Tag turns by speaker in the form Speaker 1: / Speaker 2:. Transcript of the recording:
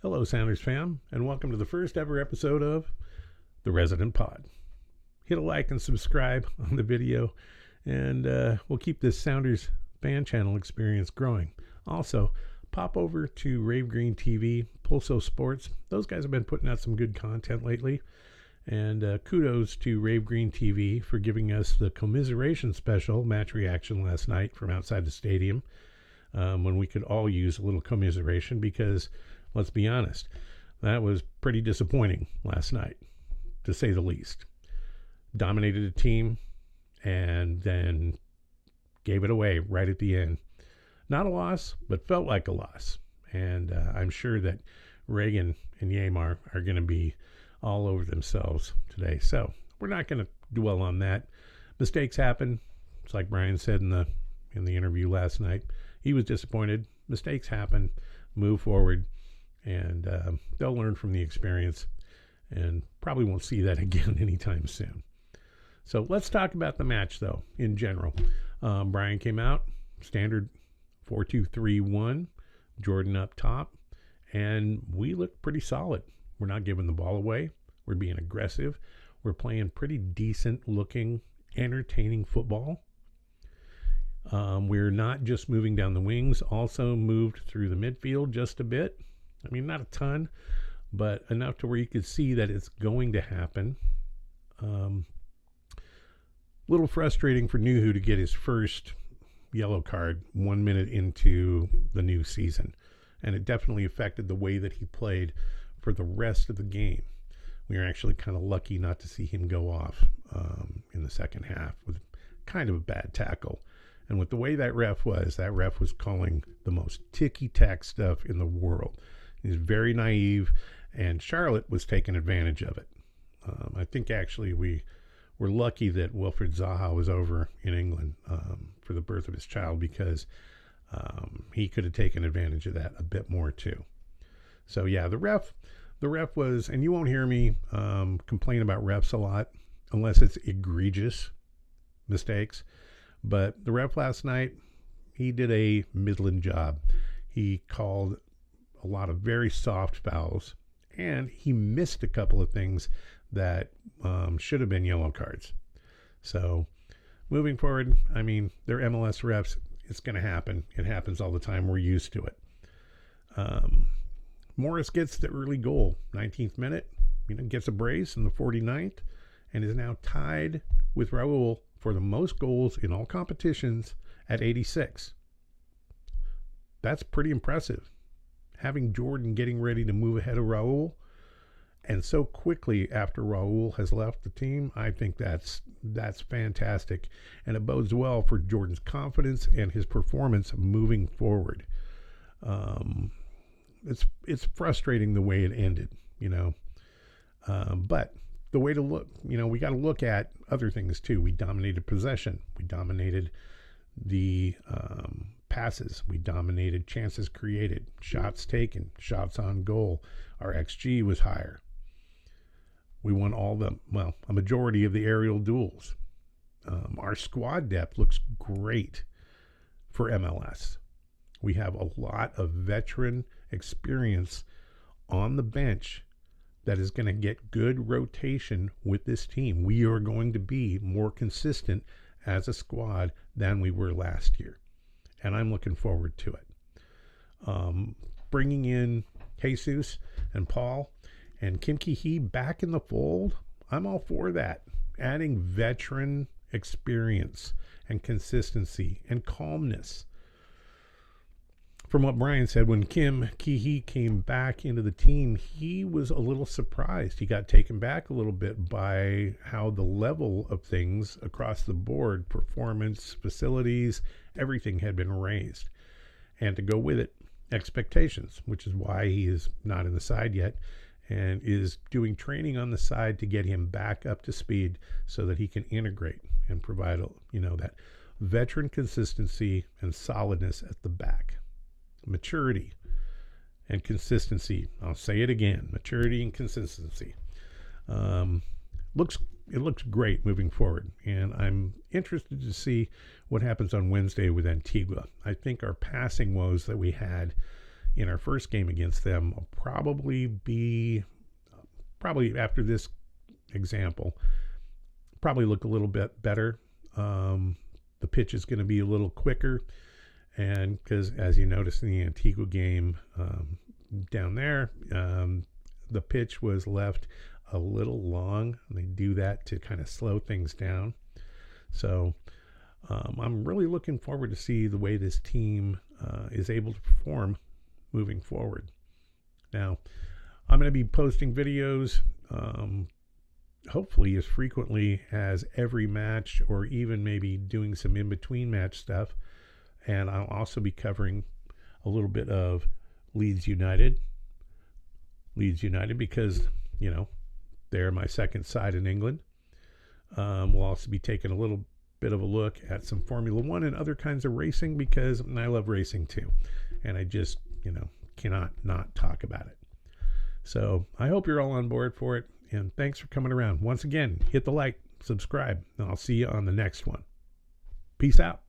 Speaker 1: Hello, Sounders fam, and welcome to the first ever episode of The Resident Pod. Hit a like and subscribe on the video, and we'll keep this Sounders fan channel experience growing. Also, pop over to Rave Green TV, Pulso Sports. Those guys have been putting out some good content lately, and kudos to Rave Green TV for giving us the commiseration special match reaction last night from outside the stadium, when we could all use a little commiseration because, let's be honest, that was pretty disappointing last night, to say the least. Dominated a team and then gave it away right at the end. Not a loss, but felt like a loss. And I'm sure that Reagan and Yamar are going to be all over themselves today. So we're not going to dwell on that. Mistakes happen. It's like Brian said in the interview last night. He was disappointed. Mistakes happen. Move forward. And they'll learn from the experience and probably won't see that again anytime soon. So let's talk about the match, though, in general. Brian came out, standard 4-2-3-1, Jordan up top, and we looked pretty solid. We're not giving the ball away. We're being aggressive. We're playing pretty decent-looking, entertaining football. We're not just moving down the wings, also moved through the midfield just a bit. I mean, not a ton, but enough to where you could see that it's going to happen. Little frustrating for Nuhu to get his first yellow card 1 minute into the new season, and it definitely affected the way that he played for the rest of the game. We were actually kind of lucky not to see him go off in the second half with kind of a bad tackle. And with the way that ref was calling the most ticky-tack stuff in the world. He's very naive, and Charlotte was taking advantage of it. I think actually we were lucky that Wilfred Zaha was over in England for the birth of his child, because he could have taken advantage of that a bit more too. So yeah, the ref was, and you won't hear me complain about refs a lot unless it's egregious mistakes. But the ref last night, he did a middling job. He called a lot of very soft fouls, and he missed a couple of things that should have been yellow cards. So moving forward, I mean, they're MLS refs. It's going to happen. It happens all the time. We're used to it. Morris gets the early goal, 19th minute, gets a brace in the 49th, and is now tied with Raul for the most goals in all competitions at 86. That's pretty impressive. Having Jordan getting ready to move ahead of Raul, and so quickly after Raul has left the team, I think that's fantastic, and it bodes well for Jordan's confidence and his performance moving forward. It's frustrating the way it ended, but the way to look, we got to look at other things too. We dominated possession. We dominated the passes. We dominated chances created, shots taken, shots on goal. Our XG was higher. We won a majority of the aerial duels. Our squad depth looks great for MLS. We have a lot of veteran experience on the bench that is going to get good rotation with this team. We are going to be more consistent as a squad than we were last year, and I'm looking forward to it. Bringing in Jesus and Paul and Kim Ki-hee back in the fold, I'm all for that. Adding veteran experience and consistency and calmness. From what Brian said, when Kim Ki-hee came back into the team, he was a little surprised. He got taken back a little bit by how the level of things across the board, performance, facilities, everything had been raised. And to go with it, expectations, which is why he is not in the side yet and is doing training on the side to get him back up to speed so that he can integrate and provide, that veteran consistency and solidness at the back. Maturity and consistency. I'll say it again. Maturity and consistency. It looks great moving forward, and I'm interested to see what happens on Wednesday with Antigua. I think our passing woes that we had in our first game against them will probably after this example, probably look a little bit better. The pitch is going to be a little quicker, and because as you noticed in the Antigua game down there, the pitch was left a little long. They do that to kind of slow things down. So I'm really looking forward to see the way this team is able to perform moving forward. Now, I'm going to be posting videos hopefully as frequently as every match, or even maybe doing some in-between match stuff. And I'll also be covering a little bit of Leeds United because, they're my second side in England. We'll also be taking a little bit of a look at some Formula One and other kinds of racing, because I love racing too. And I just, cannot not talk about it. So I hope you're all on board for it. And thanks for coming around. Once again, hit the like, subscribe, and I'll see you on the next one. Peace out.